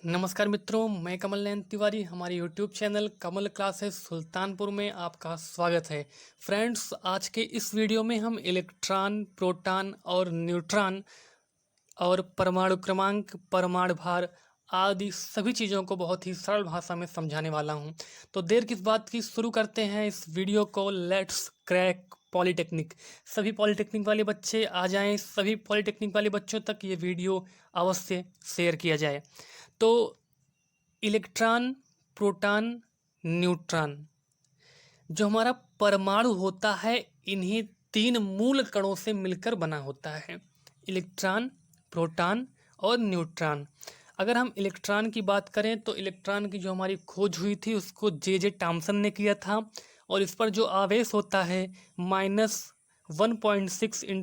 नमस्कार मित्रों, मैं कमल नयन तिवारी। हमारे यूट्यूब चैनल कमल क्लासेस सुल्तानपुर में आपका स्वागत है। फ्रेंड्स, आज के इस वीडियो में हम इलेक्ट्रॉन, प्रोटॉन और न्यूट्रॉन और परमाणु क्रमांक, परमाणु भार आदि सभी चीज़ों को बहुत ही सरल भाषा में समझाने वाला हूं। तो देर किस बात की, शुरू करते हैं इस वीडियो को। Let's crack polytechnic. सभी पॉलीटेक्निक वाले बच्चे आ जाएं, सभी पॉलीटेक्निक वाले बच्चों तक ये वीडियो अवश्य शेयर किया जाए। तो इलेक्ट्रॉन, प्रोटॉन, न्यूट्रॉन, जो हमारा परमाणु होता है, इन्हीं तीन मूल कणों से मिलकर बना होता है। इलेक्ट्रॉन, प्रोटॉन और न्यूट्रॉन। अगर हम इलेक्ट्रॉन की बात करें तो इलेक्ट्रॉन की जो हमारी खोज हुई थी उसको जे टॉमसन ने किया था, और इस पर जो आवेश होता है -1.6 ×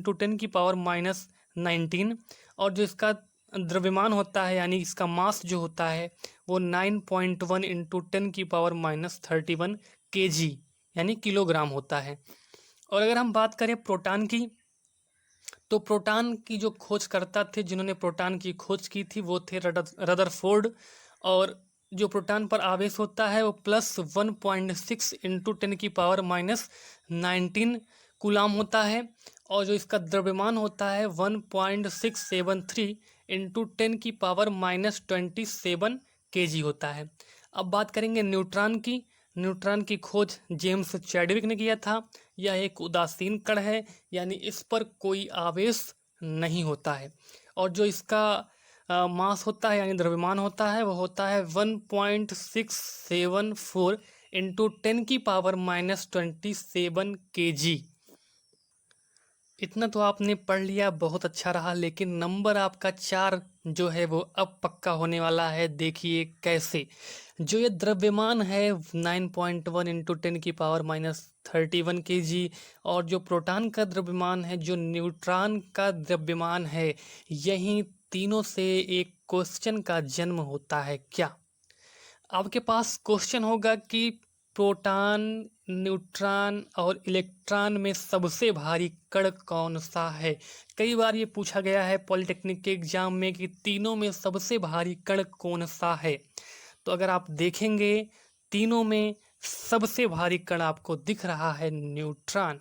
10⁻⁻19, और जो इसका द्रव्यमान होता है यानी इसका मास जो होता है वो 9.1 × 10⁻31 kg यानी किलोग्राम होता है। और अगर हम बात करें प्रोटॉन की, तो प्रोटॉन की जो खोज करता थे, जिन्होंने प्रोटॉन की खोज की थी, वो थे रदरफोर्ड। और जो प्रोटॉन पर आवेश होता है वो +1.6 × 10⁻⁻19 कूलाम होता है, और जो इसका द्रव्यमान होता है 1.673 × 10⁻⁻27 kg होता है। अब बात करेंगे न्यूट्रॉन की। न्यूट्रॉन की खोज जेम्स चैडविक ने किया था। यह एक उदासीन कण है, यानी इस पर कोई आवेश नहीं होता है, और जो इसका मास होता है यानी द्रव्यमान होता है वो होता है 1.674 × 10⁻⁻27 kg। इतना तो आपने पढ़ लिया, बहुत अच्छा रहा, लेकिन नंबर आपका 4 जो है वो अब पक्का होने वाला है। देखिए कैसे। जो ये द्रव्यमान है 9.1 × 10⁻⁻31 kg, और जो प्रोटॉन का द्रव्यमान है, जो न्यूट्रॉन का द्रव्यमान है, यही तीनों से एक क्वेश्चन का जन्म होता है। क्या आपके पास क्वेश्चन होगा कि प्रोटॉन, न्यूट्रॉन और इलेक्ट्रॉन में सबसे भारी कण कौन सा है? कई बार ये पूछा गया है पॉलिटेक्निक के एग्जाम में कि तीनों में सबसे भारी कण कौन सा है। तो अगर आप देखेंगे, तीनों में सबसे भारी कण आपको दिख रहा है न्यूट्रॉन,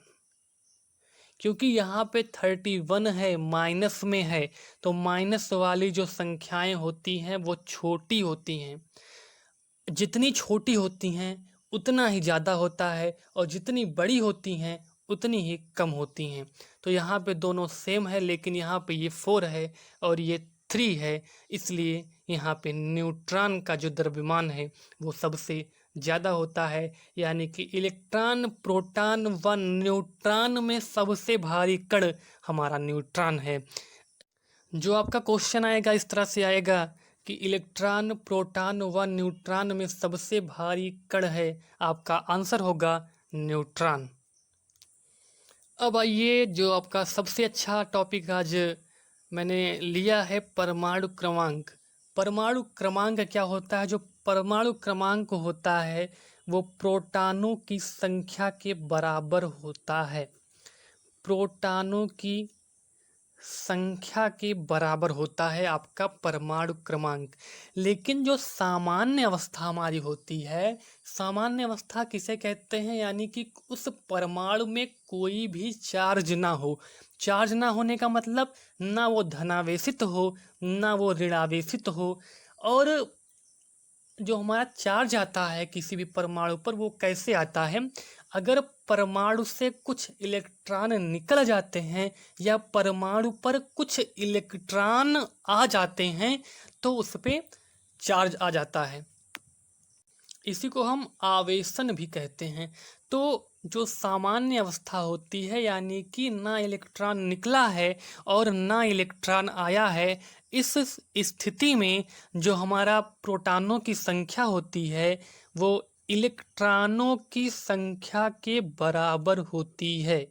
क्योंकि यहाँ पे 31 है, माइनस में है। तो माइनस वाली जो संख्याएं होती हैं वो छोटी होती हैं। जितनी छोटी होती हैं उतना ही ज़्यादा होता है, और जितनी बड़ी होती हैं उतनी ही कम होती हैं। तो यहाँ पे दोनों सेम है, लेकिन यहाँ पे ये 4 है और ये 3 है, इसलिए यहाँ पे न्यूट्रॉन का जो द्रव्यमान है वो सबसे ज़्यादा होता है। यानी कि इलेक्ट्रॉन, प्रोटॉन व न्यूट्रॉन में सबसे भारी कण हमारा न्यूट्रॉन है। जो आपका क्वेश्चन आएगा इस तरह से आएगा कि इलेक्ट्रॉन, प्रोटॉन व न्यूट्रॉन में सबसे भारी कण है। आपका आंसर होगा न्यूट्रॉन। अब आइए, जो आपका सबसे अच्छा टॉपिक आज मैंने लिया है, परमाणु क्रमांक। परमाणु क्रमांक क्या होता है? जो परमाणु क्रमांक होता है वो प्रोटॉनों की संख्या के बराबर होता है। प्रोटॉनों की संख्या के बराबर होता है आपका परमाणु क्रमांक। लेकिन जो सामान्य अवस्था हमारी होती है, सामान्य अवस्था किसे कहते हैं? यानी कि उस परमाणु में कोई भी चार्ज ना हो। चार्ज ना होने का मतलब ना वो धनावेशित हो, ना वो ऋणावेशित हो। और जो हमारा चार्ज आता है किसी भी परमाणु पर, वो कैसे आता है? अगर परमाणु से कुछ इलेक्ट्रॉन निकल जाते हैं या परमाणु पर कुछ इलेक्ट्रॉन आ जाते हैं तो उस पे चार्ज आ जाता है। इसी को हम आवेशन भी कहते हैं। तो जो सामान्य अवस्था होती है, यानी कि ना इलेक्ट्रॉन निकला है और ना इलेक्ट्रॉन आया है, इस स्थिति में जो हमारा प्रोटॉनों की संख्या होती है वो इलेक्ट्रॉनों की संख्या के बराबर होती है।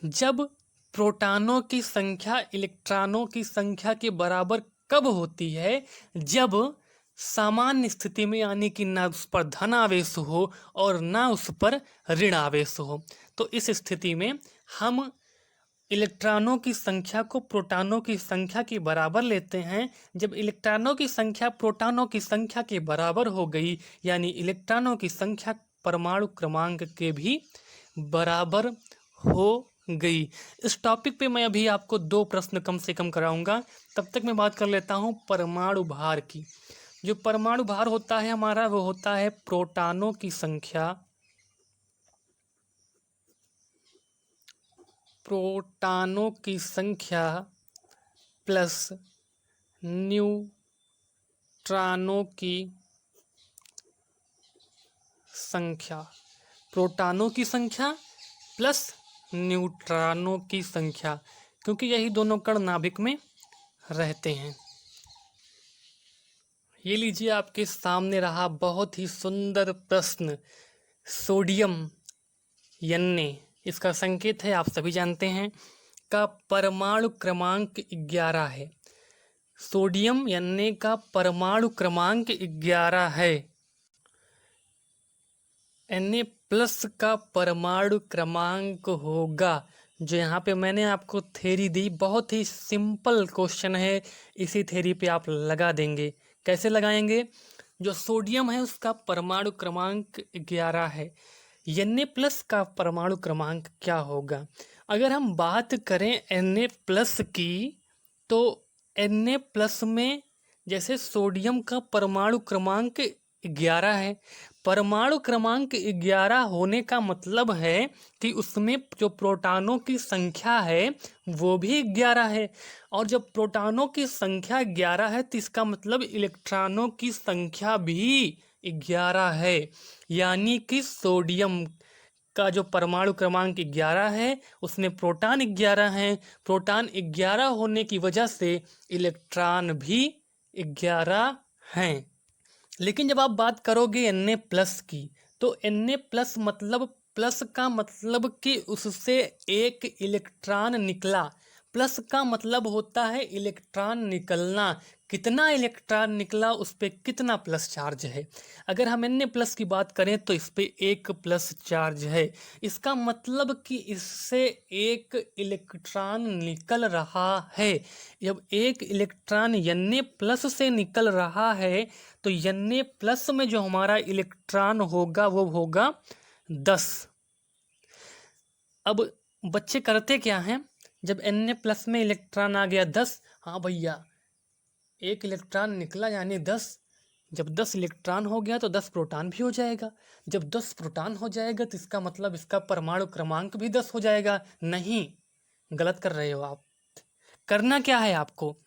जब प्रोटॉनों की संख्या इलेक्ट्रॉनों की संख्या के बराबर कब होती है? जब सामान्य स्थिति में, यानी कि ना उस पर धन आवेश हो और ना उस पर ऋण आवेश हो। तो इस स्थिति में हम इलेक्ट्रॉनों की संख्या को प्रोटॉनों की संख्या के बराबर लेते हैं। जब इलेक्ट्रॉनों की संख्या प्रोटॉनों की संख्या के बराबर हो गई, यानी इलेक्ट्रॉनों की संख्या परमाणु क्रमांक के भी बराबर हो गई। इस टॉपिक पे मैं अभी आपको 2 प्रश्न कम से कम कराऊंगा। तब तक मैं बात कर लेता हूँ परमाणु भार की। जो परमाणु भार होता है हमारा, वो होता है प्रोटॉनों की संख्या प्लस न्यूट्रॉनों की संख्या। प्रोटॉनों की संख्या प्लस न्यूट्रॉनों की संख्या, क्योंकि यही दोनों कण नाभिक में रहते हैं। ये लीजिए आपके सामने रहा बहुत ही सुंदर प्रश्न। सोडियम Na, इसका संकेत है, आप सभी जानते हैं, का परमाणु क्रमांक 11 है। सोडियम Na का परमाणु क्रमांक 11 है। Na प्लस का परमाणु क्रमांक होगा, जो यहाँ पे मैंने आपको थ्योरी दी, बहुत ही सिंपल क्वेश्चन है। इसी थ्योरी पे आप लगा देंगे। कैसे लगाएंगे? जो सोडियम है उसका परमाणु क्रमांक 11 है, Na प्लस का परमाणु क्रमांक क्या होगा? अगर हम बात करें Na प्लस की, तो Na प्लस में जैसे सोडियम का परमाणु क्रमांक 11 है, परमाणु क्रमांक 11 होने का मतलब है कि उसमें जो प्रोटॉनों की संख्या है वो भी 11 है। और जब प्रोटॉनों की संख्या 11 है तो इसका मतलब इलेक्ट्रॉनों की संख्या भी 11 है। यानी कि सोडियम का जो परमाणु क्रमांक 11 है उसमें प्रोटॉन 11 हैं। प्रोटॉन 11 होने की वजह से इलेक्ट्रॉन भी 11 हैं। लेकिन जब आप बात करोगे Na प्लस की, तो Na प्लस मतलब, प्लस का मतलब कि उससे एक इलेक्ट्रॉन निकला। प्लस का मतलब होता है इलेक्ट्रॉन निकलना। कितना इलेक्ट्रॉन निकला, उस पर कितना प्लस चार्ज है। अगर हम Na प्लस की बात करें तो इस पर 1 प्लस चार्ज है। इसका मतलब कि इससे एक इलेक्ट्रॉन निकल रहा है। जब एक इलेक्ट्रॉन Na प्लस से निकल रहा है तो Na प्लस में जो हमारा इलेक्ट्रॉन होगा वो होगा 10। अब बच्चे करते क्या हैं, जब Na प्लस में इलेक्ट्रॉन आ गया 10, हाँ भैया एक इलेक्ट्रॉन निकला यानी 10। जब 10 इलेक्ट्रॉन हो गया तो 10 प्रोटॉन भी हो जाएगा। जब 10 प्रोटॉन हो जाएगा तो इसका मतलब इसका परमाणु क्रमांक भी 10 हो जाएगा। नहीं, गलत कर रहे हो आप। करना क्या है आपको,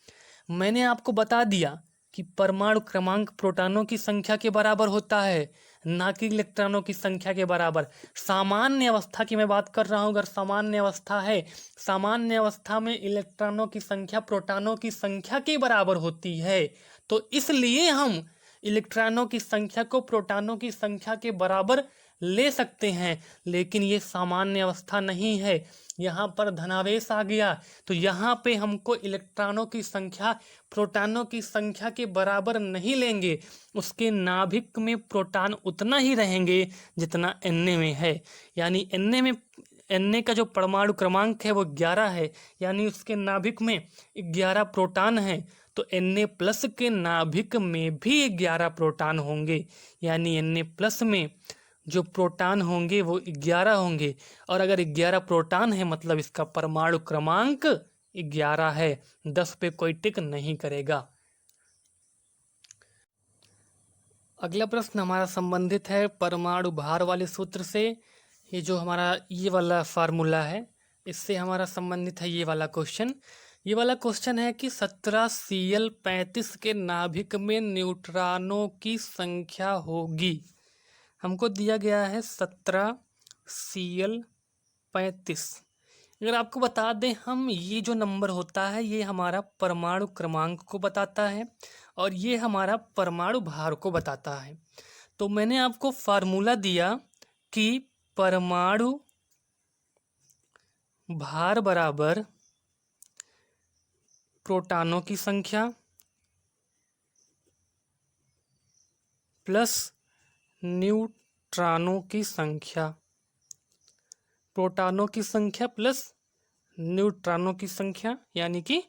मैंने आपको बता दिया कि परमाणु क्रमांक प्रोटॉनों की संख्या के बराबर होता है, ना कि इलेक्ट्रॉनों की संख्या के बराबर। सामान्य अवस्था की मैं बात कर रहा हूँ। अगर सामान्य अवस्था है, सामान्य अवस्था में इलेक्ट्रॉनों की संख्या प्रोटॉनों की संख्या के बराबर होती है, तो इसलिए हम इलेक्ट्रॉनों की संख्या को प्रोटॉनों की संख्या के बराबर ले सकते हैं। लेकिन ये सामान्य अवस्था नहीं है, यहाँ पर धनावेश आ गया, तो यहाँ पे हमको इलेक्ट्रॉनों की संख्या प्रोटॉनों की संख्या के बराबर नहीं लेंगे। उसके नाभिक में प्रोटॉन उतना ही रहेंगे जितना Na में है। यानी Na का जो परमाणु क्रमांक है वो 11 है, यानी उसके नाभिक में 11 प्रोटॉन है। तो Na प्लस के नाभिक में भी 11 प्रोटॉन होंगे। यानी Na प्लस में जो प्रोटॉन होंगे वो 11 होंगे। और अगर 11 प्रोटॉन है मतलब इसका परमाणु क्रमांक 11 है, 10 पे कोई टिक नहीं करेगा। अगला प्रश्न हमारा संबंधित है परमाणु भार वाले सूत्र से। ये जो हमारा ये वाला फार्मूला है, इससे हमारा संबंधित है ये वाला क्वेश्चन। ये वाला क्वेश्चन है कि 17Cl35 के नाभिक में न्यूट्रॉनों की संख्या होगी। हमको दिया गया है 17Cl35। अगर आपको बता दें हम, ये जो नंबर होता है ये हमारा परमाणु क्रमांक को बताता है और ये हमारा परमाणु भार को बताता है। तो मैंने आपको फार्मूला दिया कि परमाणु भार बराबर प्रोटॉनों की संख्या प्लस न्यूट्रॉनों की संख्या। प्रोटॉनों की संख्या प्लस न्यूट्रॉनों की संख्या यानी कि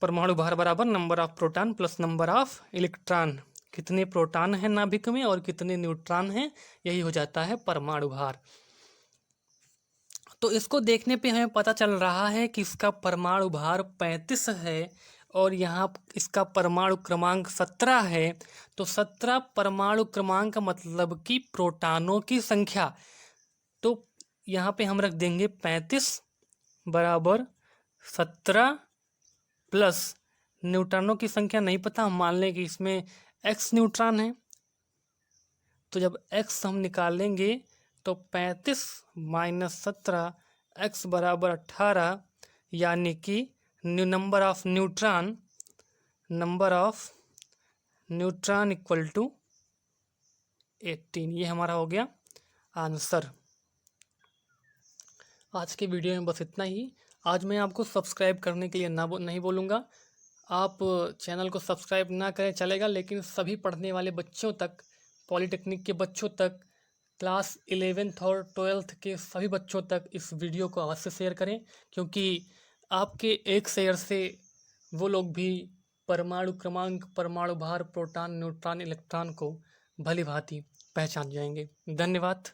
परमाणु भार बराबर number of proton plus number of electron. कितने प्रोटॉन हैं नाभिक में और कितने न्यूट्रॉन हैं, यही हो जाता है परमाणु भार। तो इसको देखने पे हमें पता चल रहा है कि इसका परमाणु भार 35 है और यहाँ इसका परमाणु क्रमांक 17 है। तो 17 परमाणु क्रमांक मतलब कि प्रोटॉनों की संख्या। तो यहाँ पे हम रख देंगे 35 बराबर 17 प्लस न्यूट्रॉनों की संख्या नहीं पता, हम मान लें कि इसमें x न्यूट्रॉन है। तो जब x हम निकालेंगे तो 35 माइनस 17 x बराबर 18 यानी कि number of neutron equal to 18। ये हमारा हो गया आंसर। आज के वीडियो में बस इतना ही। आज मैं आपको सब्सक्राइब करने के लिए नहीं बोलूँगा। आप चैनल को सब्सक्राइब ना करें चलेगा, लेकिन सभी पढ़ने वाले बच्चों तक, पॉलिटेक्निक के बच्चों तक, क्लास 11th और 12th के सभी बच्चों तक इस वीडियो को अवश्य शेयर करें, क्योंकि आपके एक शेयर से वो लोग भी परमाणु क्रमांक, परमाणु भार, प्रोटॉन, न्यूट्रॉन, इलेक्ट्रॉन को भली भांति पहचान जाएंगे। धन्यवाद।